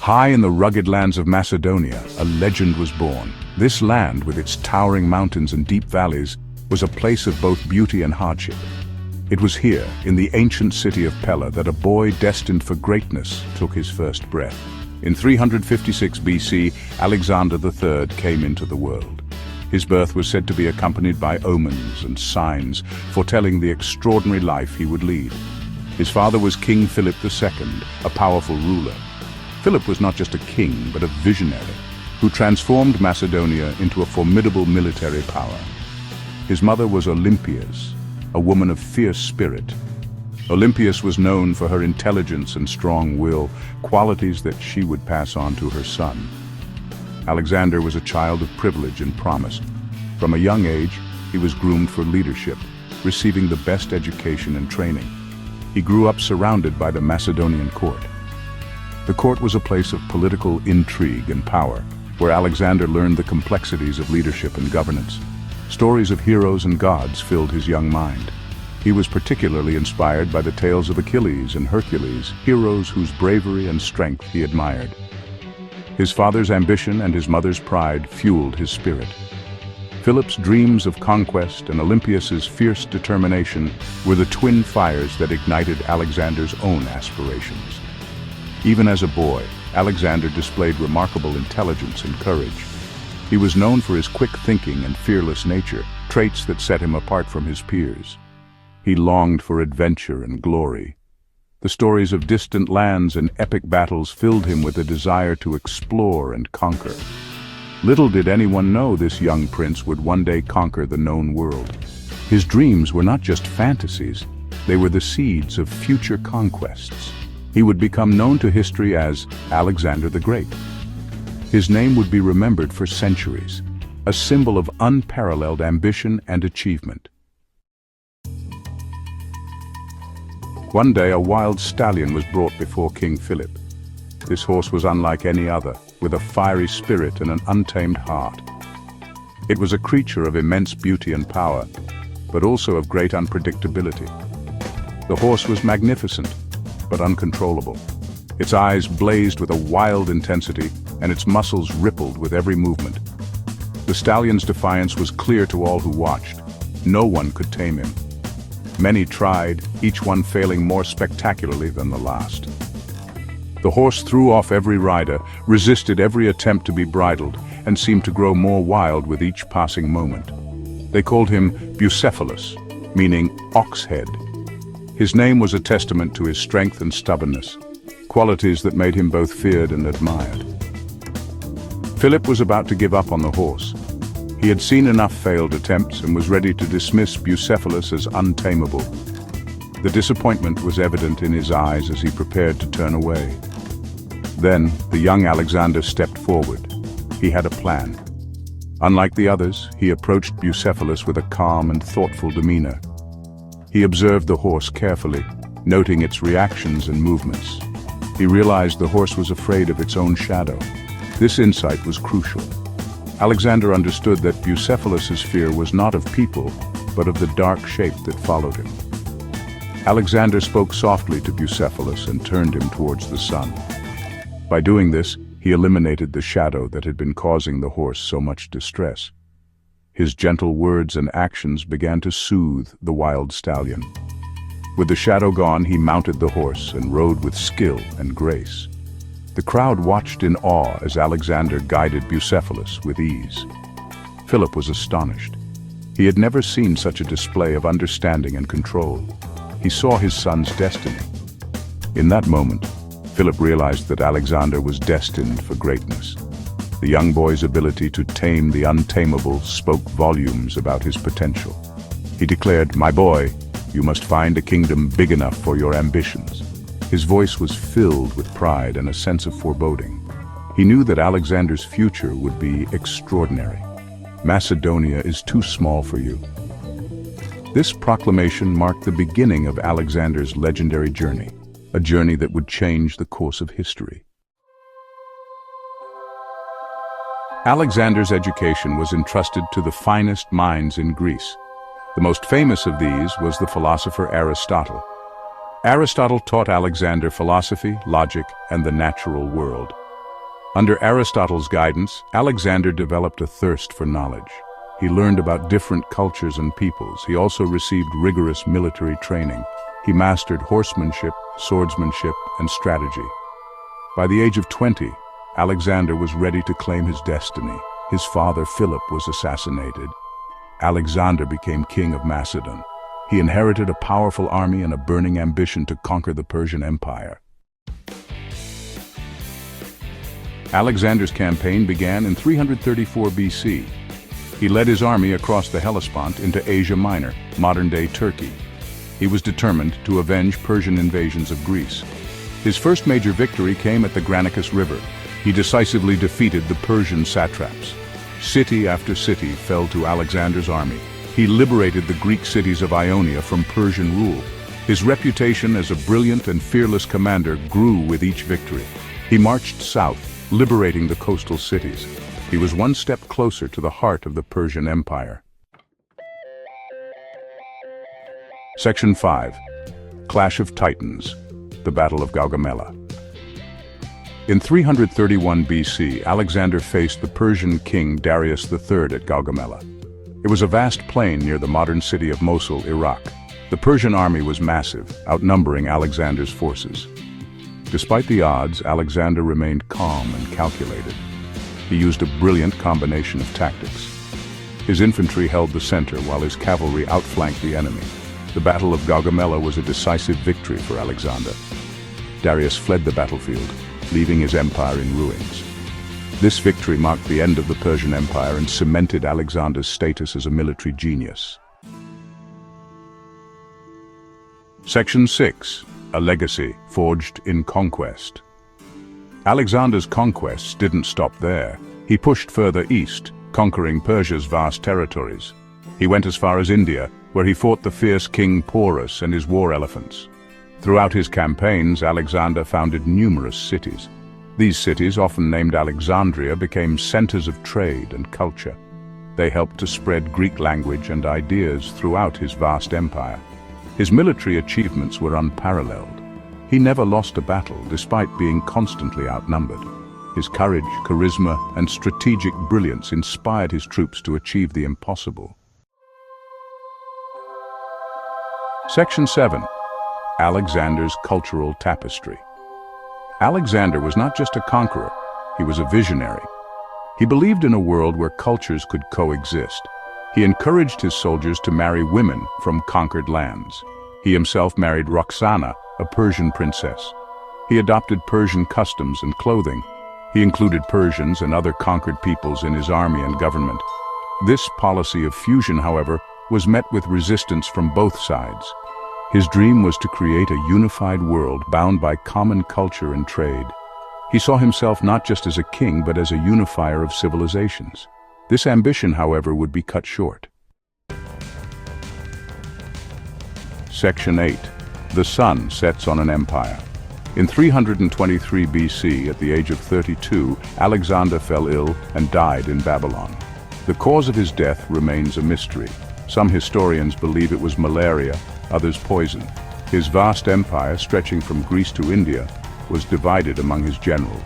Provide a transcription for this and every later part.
High in the rugged lands of Macedonia, a legend was born. This land, with its towering mountains and deep valleys, was a place of both beauty and hardship. It was here, in the ancient city of Pella, that a boy destined for greatness took his first breath. In 356 BC, Alexander III came into the world. His birth was said to be accompanied by omens and signs, foretelling the extraordinary life he would lead. His father was King Philip II, a powerful ruler. Philip was not just a king, but a visionary, who transformed Macedonia into a formidable military power. His mother was Olympias, a woman of fierce spirit. Olympias was known for her intelligence and strong will, qualities that she would pass on to her son. Alexander was a child of privilege and promise. From a young age, he was groomed for leadership, receiving the best education and training. He grew up surrounded by the Macedonian court. The court was a place of political intrigue and power, where Alexander learned the complexities of leadership and governance. Stories of heroes and gods filled his young mind. He was particularly inspired by the tales of Achilles and Hercules, heroes whose bravery and strength he admired. His father's ambition and his mother's pride fueled his spirit. Philip's dreams of conquest and Olympias's fierce determination were the twin fires that ignited Alexander's own aspirations. Even as a boy, Alexander displayed remarkable intelligence and courage. He was known for his quick thinking and fearless nature, traits that set him apart from his peers. He longed for adventure and glory. The stories of distant lands and epic battles filled him with a desire to explore and conquer. Little did anyone know this young prince would one day conquer the known world. His dreams were not just fantasies, they were the seeds of future conquests. He would become known to history as Alexander the Great. His name would be remembered for centuries, a symbol of unparalleled ambition and achievement. One day, a wild stallion was brought before King Philip. This horse was unlike any other, with a fiery spirit and an untamed heart. It was a creature of immense beauty and power, but also of great unpredictability. The horse was magnificent, but uncontrollable. Its eyes blazed with a wild intensity, and its muscles rippled with every movement. The stallion's defiance was clear to all who watched. No one could tame him. Many tried, each one failing more spectacularly than the last. The horse threw off every rider, resisted every attempt to be bridled, and seemed to grow more wild with each passing moment. They called him Bucephalus, meaning ox head. His name was a testament to his strength and stubbornness, qualities that made him both feared and admired. Philip was about to give up on the horse. He had seen enough failed attempts and was ready to dismiss Bucephalus as untamable. The disappointment was evident in his eyes as he prepared to turn away. Then, the young Alexander stepped forward. He had a plan. Unlike the others, he approached Bucephalus with a calm and thoughtful demeanor. He observed the horse carefully, noting its reactions and movements. He realized the horse was afraid of its own shadow. This insight was crucial. Alexander understood that Bucephalus's fear was not of people, but of the dark shape that followed him. Alexander spoke softly to Bucephalus and turned him towards the sun. By doing this, he eliminated the shadow that had been causing the horse so much distress. His gentle words and actions began to soothe the wild stallion. With the shadow gone, he mounted the horse and rode with skill and grace. The crowd watched in awe as Alexander guided Bucephalus with ease. Philip was astonished. He had never seen such a display of understanding and control. He saw his son's destiny. In that moment, Philip realized that Alexander was destined for greatness. The young boy's ability to tame the untamable spoke volumes about his potential. He declared, "My boy, you must find a kingdom big enough for your ambitions." His voice was filled with pride and a sense of foreboding. He knew that Alexander's future would be extraordinary. Macedonia is too small for you. This proclamation marked the beginning of Alexander's legendary journey, a journey that would change the course of history. Alexander's education was entrusted to the finest minds in Greece. The most famous of these was the philosopher Aristotle. Aristotle taught Alexander philosophy, logic, and the natural world. Under Aristotle's guidance, Alexander developed a thirst for knowledge. He learned about different cultures and peoples. He also received rigorous military training. He mastered horsemanship, swordsmanship, and strategy. By the age of 20, Alexander was ready to claim his destiny. His father, Philip, was assassinated. Alexander became king of Macedon. He inherited a powerful army and a burning ambition to conquer the Persian Empire. Alexander's campaign began in 334 BC. He led his army across the Hellespont into Asia Minor, modern-day Turkey. He was determined to avenge Persian invasions of Greece. His first major victory came at the Granicus River. He decisively defeated the Persian satraps. City after city fell to Alexander's army. He liberated the Greek cities of Ionia from Persian rule. His reputation as a brilliant and fearless commander grew with each victory. He marched south, liberating the coastal cities. He was one step closer to the heart of the Persian Empire. Section 5. Clash of Titans, the Battle of Gaugamela. In 331 BC, Alexander faced the Persian king Darius III at Gaugamela. It was a vast plain near the modern city of Mosul, Iraq. The Persian army was massive, outnumbering Alexander's forces. Despite the odds, Alexander remained calm and calculated. He used a brilliant combination of tactics. His infantry held the center while his cavalry outflanked the enemy. The Battle of Gaugamela was a decisive victory for Alexander. Darius fled the battlefield, leaving his empire in ruins. This victory marked the end of the Persian Empire and cemented Alexander's status as a military genius. Section 6. A legacy forged in conquest. Alexander's conquests didn't stop there. He pushed further east, conquering Persia's vast territories. He went as far as India, where he fought the fierce King Porus and his war elephants. Throughout his campaigns, Alexander founded numerous cities. These cities, often named Alexandria, became centers of trade and culture. They helped to spread Greek language and ideas throughout his vast empire. His military achievements were unparalleled. He never lost a battle, despite being constantly outnumbered. His courage, charisma, and strategic brilliance inspired his troops to achieve the impossible. Section 7. Alexander's cultural tapestry. Alexander was not just a conqueror, he was a visionary. He believed in a world where cultures could coexist. He encouraged his soldiers to marry women from conquered lands. He himself married Roxana, a Persian princess. He adopted Persian customs and clothing. He included Persians and other conquered peoples in his army and government. This policy of fusion, however, was met with resistance from both sides. His dream was to create a unified world bound by common culture and trade. He saw himself not just as a king, but as a unifier of civilizations. This ambition, however, would be cut short. Section 8. The sun sets on an empire. In 323 BC, at the age of 32, Alexander fell ill and died in Babylon. The cause of his death remains a mystery. Some historians believe it was malaria, others poison. His vast empire, stretching from Greece to India, was divided among his generals.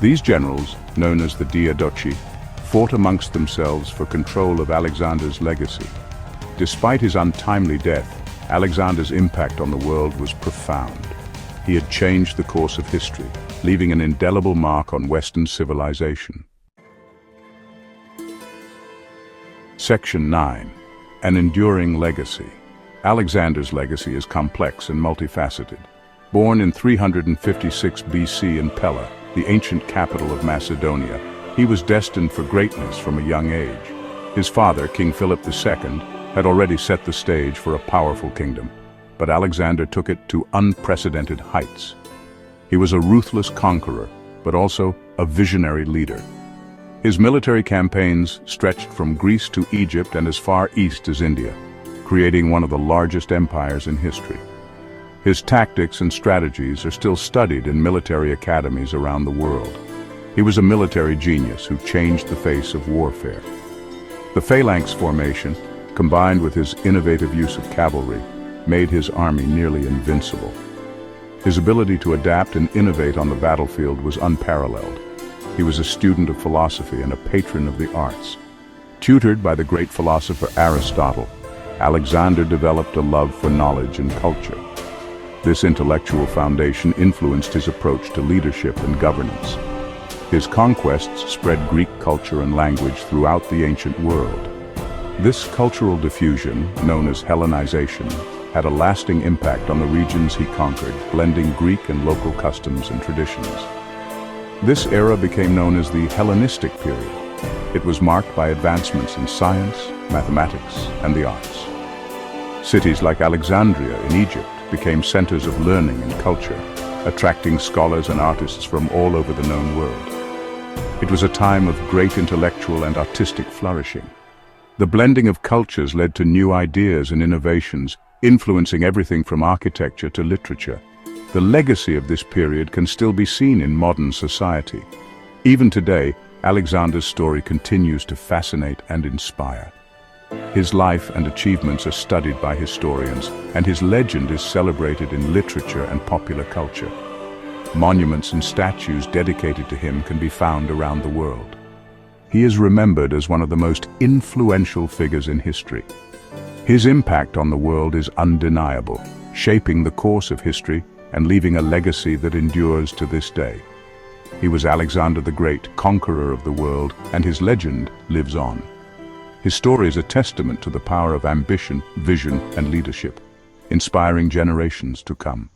These generals, known as the Diadochi, fought amongst themselves for control of Alexander's legacy. Despite his untimely death, Alexander's impact on the world was profound. He had changed the course of history, leaving an indelible mark on Western civilization. Section 9. An enduring legacy. Alexander's legacy is complex and multifaceted. Born in 356 BC in Pella, the ancient capital of Macedonia, he was destined for greatness from a young age. His father, King Philip II, had already set the stage for a powerful kingdom, but Alexander took it to unprecedented heights. He was a ruthless conqueror, but also a visionary leader. His military campaigns stretched from Greece to Egypt and as far east as India, creating one of the largest empires in history. His tactics and strategies are still studied in military academies around the world. He was a military genius who changed the face of warfare. The phalanx formation, combined with his innovative use of cavalry, made his army nearly invincible. His ability to adapt and innovate on the battlefield was unparalleled. He was a student of philosophy and a patron of the arts. Tutored by the great philosopher Aristotle, Alexander developed a love for knowledge and culture. This intellectual foundation influenced his approach to leadership and governance. His conquests spread Greek culture and language throughout the ancient world. This cultural diffusion, known as Hellenization, had a lasting impact on the regions he conquered, blending Greek and local customs and traditions. This era became known as the Hellenistic period. It was marked by advancements in science, mathematics, and the arts. Cities like Alexandria in Egypt became centers of learning and culture, attracting scholars and artists from all over the known world. It was a time of great intellectual and artistic flourishing. The blending of cultures led to new ideas and innovations, influencing everything from architecture to literature. The legacy of this period can still be seen in modern society. Even today, Alexander's story continues to fascinate and inspire. His life and achievements are studied by historians, and his legend is celebrated in literature and popular culture. Monuments and statues dedicated to him can be found around the world. He is remembered as one of the most influential figures in history. His impact on the world is undeniable, shaping the course of history and leaving a legacy that endures to this day. He was Alexander the Great, conqueror of the world, and his legend lives on. His story is a testament to the power of ambition, vision, and leadership, inspiring generations to come.